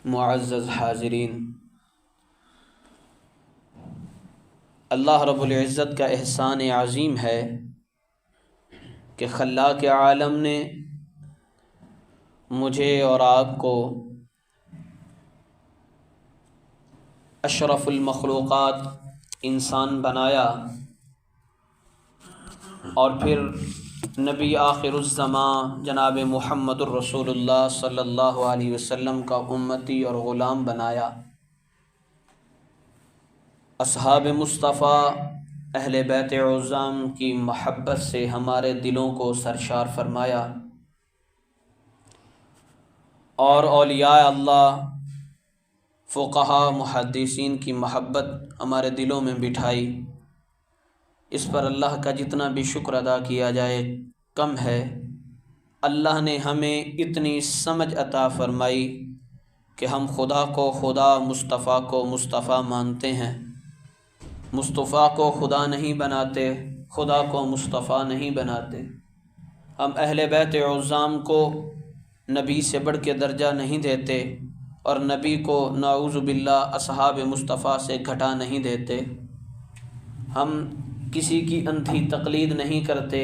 معزز حاضرین، اللہ رب العزت کا احسان عظیم ہے کہ خلاق عالم نے مجھے اور آپ کو اشرف المخلوقات انسان بنایا اور پھر نبی آخر الزمان جناب محمد الرسول اللہ صلی اللہ علیہ وسلم کا امتی اور غلام بنایا۔ اصحاب مصطفیٰ اہل بیت عظام کی محبت سے ہمارے دلوں کو سرشار فرمایا اور اولیاء اللہ فقہاء محدثین کی محبت ہمارے دلوں میں بٹھائی۔ اس پر اللہ کا جتنا بھی شکر ادا کیا جائے کم ہے۔ اللہ نے ہمیں اتنی سمجھ عطا فرمائی کہ ہم خدا کو خدا، مصطفیٰ کو مصطفیٰ مانتے ہیں۔ مصطفیٰ کو خدا نہیں بناتے، خدا کو مصطفیٰ نہیں بناتے۔ ہم اہل بیت عظام کو نبی سے بڑھ کے درجہ نہیں دیتے اور نبی کو نعوذ باللہ اصحاب مصطفیٰ سے گھٹا نہیں دیتے۔ ہم کسی کی اندھی تقلید نہیں کرتے،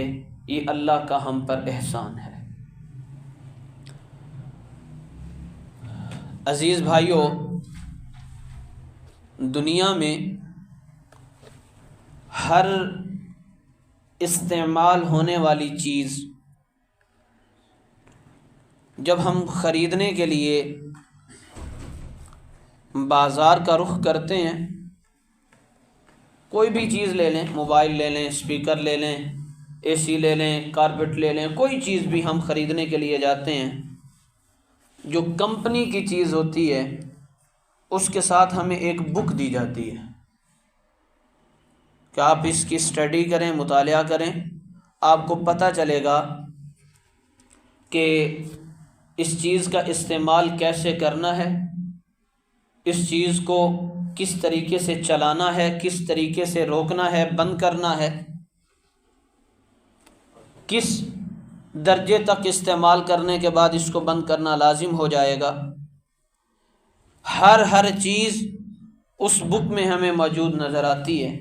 یہ اللہ کا ہم پر احسان ہے۔ عزیز بھائیو، دنیا میں ہر استعمال ہونے والی چیز جب ہم خریدنے کے لیے بازار کا رخ کرتے ہیں، کوئی بھی چیز لے لیں، موبائل لے لیں، اسپیکر لے لیں، اے سی لے لیں، کارپیٹ لے لیں، کوئی چیز بھی ہم خریدنے کے لیے جاتے ہیں، جو کمپنی کی چیز ہوتی ہے اس کے ساتھ ہمیں ایک بک دی جاتی ہے کہ آپ اس کی اسٹڈی کریں، مطالعہ کریں، آپ کو پتہ چلے گا کہ اس چیز کا استعمال کیسے کرنا ہے، اس چیز کو کس طریقے سے چلانا ہے، کس طریقے سے روکنا ہے، بند کرنا ہے، کس درجے تک استعمال کرنے کے بعد اس کو بند کرنا لازم ہو جائے گا۔ ہر چیز اس بک میں ہمیں موجود نظر آتی ہے۔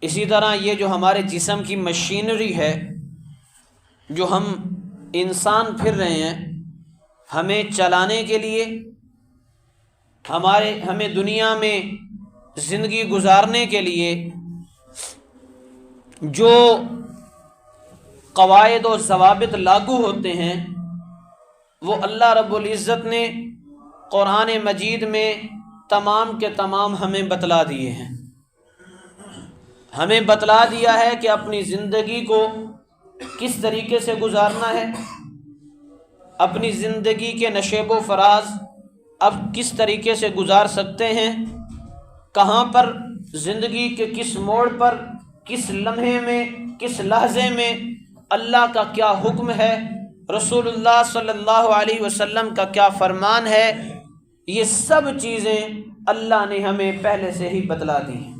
اسی طرح یہ جو ہمارے جسم کی مشینری ہے، جو ہم انسان پھر رہے ہیں، ہمیں چلانے کے لیے، ہمیں دنیا میں زندگی گزارنے کے لیے جو قواعد و ضوابط لاگو ہوتے ہیں وہ اللہ رب العزت نے قرآن مجید میں تمام کے تمام ہمیں بتلا دیے ہیں۔ ہمیں بتلا دیا ہے کہ اپنی زندگی کو کس طریقے سے گزارنا ہے، اپنی زندگی کے نشیب و فراز اب کس طریقے سے گزار سکتے ہیں، کہاں پر زندگی کے کس موڑ پر، کس لمحے میں، کس لحظے میں اللہ کا کیا حکم ہے، رسول اللہ صلی اللہ علیہ وسلم کا کیا فرمان ہے، یہ سب چیزیں اللہ نے ہمیں پہلے سے ہی بتلا دی ہیں۔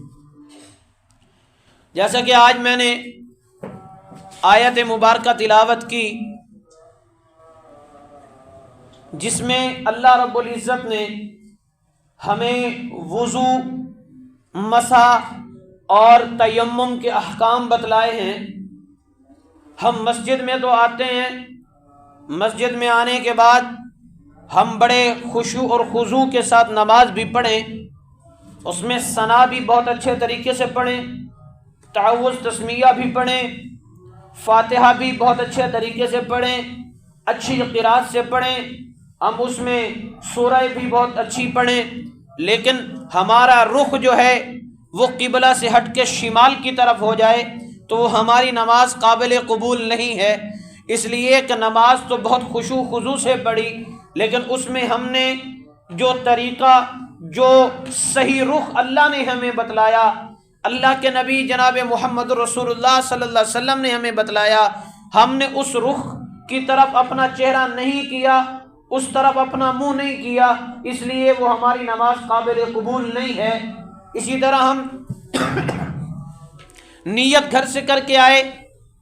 جیسا کہ آج میں نے آیت مبارکہ تلاوت کی جس میں اللہ رب العزت نے ہمیں وضو، مسح اور تیمم کے احکام بتلائے ہیں۔ ہم مسجد میں تو آتے ہیں، مسجد میں آنے کے بعد ہم بڑے خشوع اور خضوع کے ساتھ نماز بھی پڑھیں، اس میں ثنا بھی بہت اچھے طریقے سے پڑھیں، تعوذ تسمیہ بھی پڑھیں، فاتحہ بھی بہت اچھے طریقے سے پڑھیں، اچھی قرات سے پڑھیں، ہم اس میں سورہ بھی بہت اچھی پڑھیں، لیکن ہمارا رخ جو ہے وہ قبلہ سے ہٹ کے شمال کی طرف ہو جائے تو وہ ہماری نماز قابل قبول نہیں ہے۔ اس لیے کہ نماز تو بہت خشوع خضوع سے پڑھی، لیکن اس میں ہم نے جو طریقہ، جو صحیح رخ اللہ نے ہمیں بتلایا، اللہ کے نبی جناب محمد رسول اللہ صلی اللہ علیہ وسلم نے ہمیں بتلایا، ہم نے اس رخ کی طرف اپنا چہرہ نہیں کیا، اس طرف اپنا منہ نہیں کیا، اس لیے وہ ہماری نماز قابل قبول نہیں ہے۔ اسی طرح ہم نیت گھر سے کر کے آئے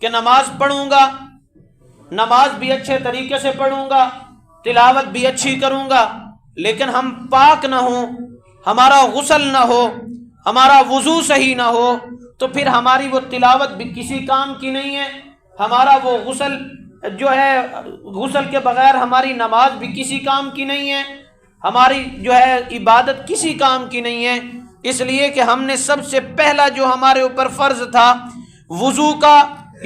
کہ نماز پڑھوں گا، نماز بھی اچھے طریقے سے پڑھوں گا، تلاوت بھی اچھی کروں گا، لیکن ہم پاک نہ ہوں، ہمارا غسل نہ ہو، ہمارا وضو صحیح نہ ہو، تو پھر ہماری وہ تلاوت بھی کسی کام کی نہیں ہے، ہمارا وہ غسل جو ہے، غسل کے بغیر ہماری نماز بھی کسی کام کی نہیں ہے، ہماری جو ہے عبادت کسی کام کی نہیں ہے، اس لیے کہ ہم نے سب سے پہلا جو ہمارے اوپر فرض تھا وضو کا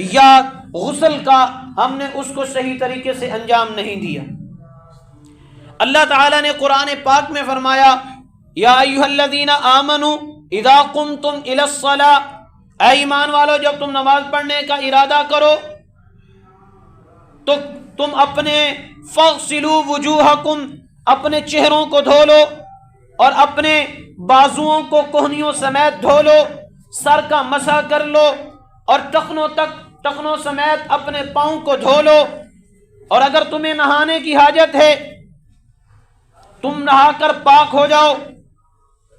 یا غسل کا، ہم نے اس کو صحیح طریقے سے انجام نہیں دیا۔ اللہ تعالیٰ نے قرآن پاک میں فرمایا یا ایھا الذین آمنوا اذا قمتم الی الصلاۃ، اے ایمان والو جب تم نماز پڑھنے کا ارادہ کرو تو تم اپنے فاغسلوا وجوہکم، اپنے چہروں کو دھو لو اور اپنے بازوؤں کو کوہنیوں سمیت دھو لو، سر کا مسح کر لو اور ٹخنوں سمیت اپنے پاؤں کو دھو لو، اور اگر تمہیں نہانے کی حاجت ہے تم نہا کر پاک ہو جاؤ،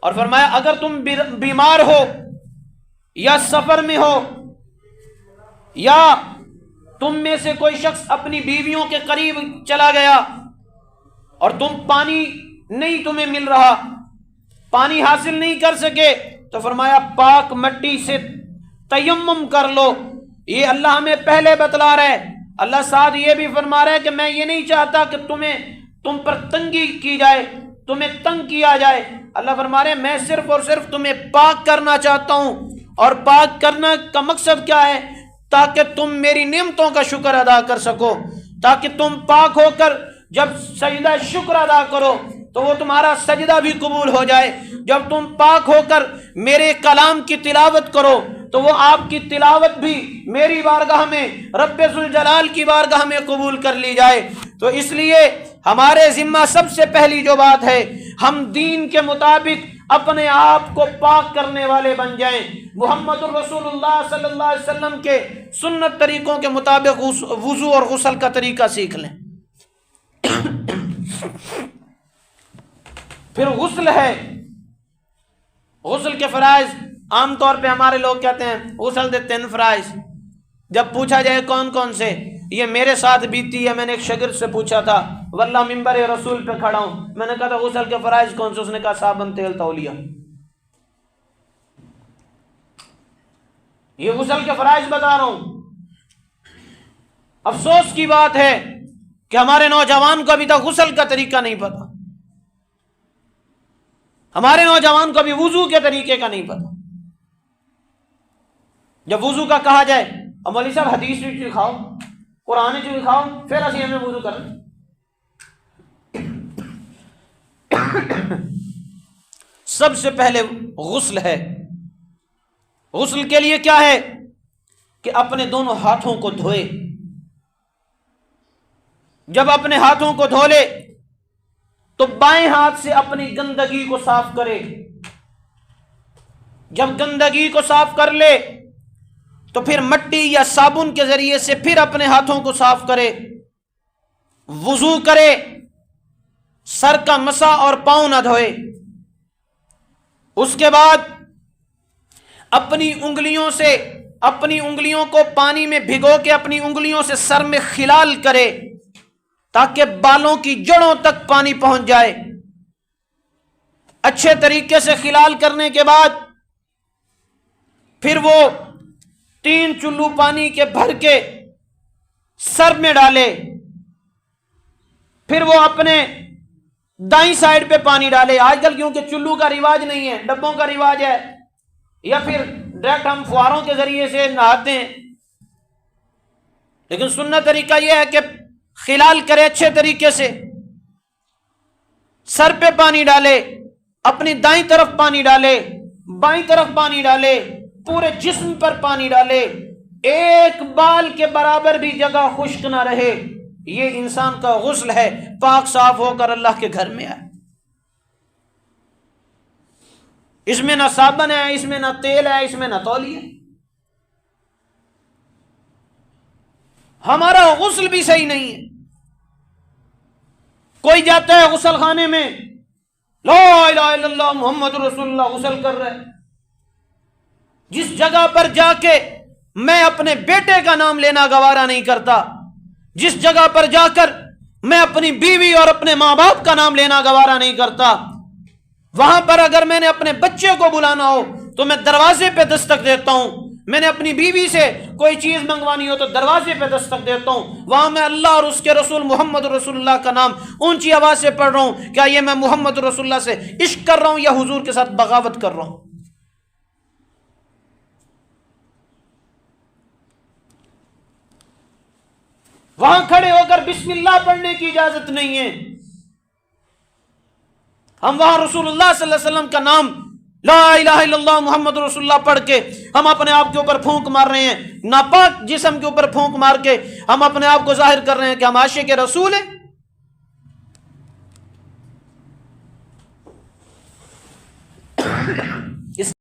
اور فرمایا اگر تم بیمار ہو یا سفر میں ہو یا تم میں سے کوئی شخص اپنی بیویوں کے قریب چلا گیا اور پانی نہیں تمہیں مل رہا، پانی حاصل نہیں کر سکے، تو فرمایا پاک مٹی سے تیمم کر لو۔ یہ اللہ ہمیں پہلے بتلا رہا ہے۔ اللہ ساتھ یہ بھی فرما رہا ہے کہ میں یہ نہیں چاہتا کہ تم پر تنگی کی جائے، تمہیں تنگ کیا جائے۔ اللہ فرما رہے ہیں میں صرف اور صرف تمہیں پاک کرنا چاہتا ہوں، اور پاک کرنا کا مقصد کیا ہے؟ تاکہ تم میری نعمتوں کا شکر ادا کر سکو، تاکہ تم پاک ہو کر جب سجدہ شکر ادا کرو تو وہ تمہارا سجدہ بھی قبول ہو جائے، جب تم پاک ہو کر میرے کلام کی تلاوت کرو تو وہ آپ کی تلاوت بھی میری بارگاہ میں، رب ذوالجلال کی بارگاہ میں قبول کر لی جائے۔ تو اس لیے ہمارے ذمہ سب سے پہلی جو بات ہے، ہم دین کے مطابق اپنے آپ کو پاک کرنے والے بن جائیں، محمد الرسول اللہ صلی اللہ علیہ وسلم کے سنت طریقوں کے مطابق وضو اور غسل کا طریقہ سیکھ لیں۔ پھر غسل ہے، غسل کے فرائض عام طور پہ ہمارے لوگ کہتے ہیں غسل دے 3 فرائض۔ جب پوچھا جائے کون کون سے، یہ میرے ساتھ بیتی ہے، میں نے ایک شاگرد سے پوچھا تھا، واللہ ممبر رسول پہ کھڑا ہوں، میں نے کہا تھا غسل کے فرائض کون سے؟ اس نے کہا صابن، تیل، تولیہ۔ یہ غسل کے فرائض بتا رہا ہوں۔ افسوس کی بات ہے کہ ہمارے نوجوان کو ابھی تک غسل کا طریقہ نہیں پتا، ہمارے نوجوان کو ابھی وضو کے طریقے کا نہیں پتا۔ جب وضو کا کہا جائے، اب مولوی صاحب حدیث بھی دکھاؤ، قرآن بھی دکھاؤ، پھر اسی ہمیں وضو کریں۔ سب سے پہلے غسل ہے۔ غسل کے لیے کیا ہے کہ اپنے دونوں ہاتھوں کو دھوئے۔ جب اپنے ہاتھوں کو دھو لے تو بائیں ہاتھ سے اپنی گندگی کو صاف کرے۔ جب گندگی کو صاف کر لے تو پھر مٹی یا صابن کے ذریعے سے پھر اپنے ہاتھوں کو صاف کرے، وضو کرے، سر کا مسح اور پاؤں نہ دھوئے۔ اس کے بعد اپنی انگلیوں کو پانی میں بھگو کے اپنی انگلیوں سے سر میں خلال کرے تاکہ بالوں کی جڑوں تک پانی پہنچ جائے۔ اچھے طریقے سے خلال کرنے کے بعد پھر وہ 3 چلو پانی کے بھر کے سر میں ڈالے، پھر وہ اپنے دائیں سائڈ پہ پانی ڈالے۔ آج کل کیونکہ چلو کا رواج نہیں ہے، ڈبوں کا رواج ہے، یا پھر ڈائریکٹ ہم فواروں کے ذریعے سے نہاتے ہیں، لیکن سنت طریقہ یہ ہے کہ خلال کرے اچھے طریقے سے، سر پہ پانی ڈالے، اپنی دائیں طرف پانی ڈالے، بائیں طرف پانی ڈالے، پورے جسم پر پانی ڈالے، ایک بال کے برابر بھی جگہ خشک نہ رہے۔ یہ انسان کا غسل ہے، پاک صاف ہو کر اللہ کے گھر میں آئے۔ اس میں نہ صابن ہے، اس میں نہ تیل ہے، اس میں نہ تولیہ ہے۔ ہمارا غسل بھی صحیح نہیں ہے۔ کوئی جاتا ہے غسل خانے میں، لا الہ الا اللہ محمد رسول اللہ، غسل کر رہے۔ جس جگہ پر جا کے میں اپنے بیٹے کا نام لینا گوارا نہیں کرتا، جس جگہ پر جا کر میں اپنی بیوی اور اپنے ماں باپ کا نام لینا گوارا نہیں کرتا۔ وہاں پر اگر میں نے اپنے بچے کو بلانا ہو تو میں دروازے پہ دستک دیتا ہوں، میں نے اپنی بیوی سے کوئی چیز منگوانی ہو تو دروازے پہ دستک دیتا ہوں، وہاں میں اللہ اور اس کے رسول محمد رسول اللہ کا نام اونچی آواز سے پڑھ رہا ہوں۔ کیا یہ میں محمد رسول اللہ سے عشق کر رہا ہوں یا حضور کے ساتھ بغاوت کر رہا ہوں؟ وہاں کھڑے ہو کر بسم اللہ پڑھنے کی اجازت نہیں ہے۔ ہم وہاں رسول اللہ صلی اللہ علیہ وسلم کا نام لا الہ الا اللہ محمد رسول اللہ پڑھ کے ہم اپنے آپ کے اوپر پھونک مار رہے ہیں، ناپاک جسم کے اوپر پھونک مار کے ہم اپنے آپ کو ظاہر کر رہے ہیں کہ ہم عاشق رسول ہیں۔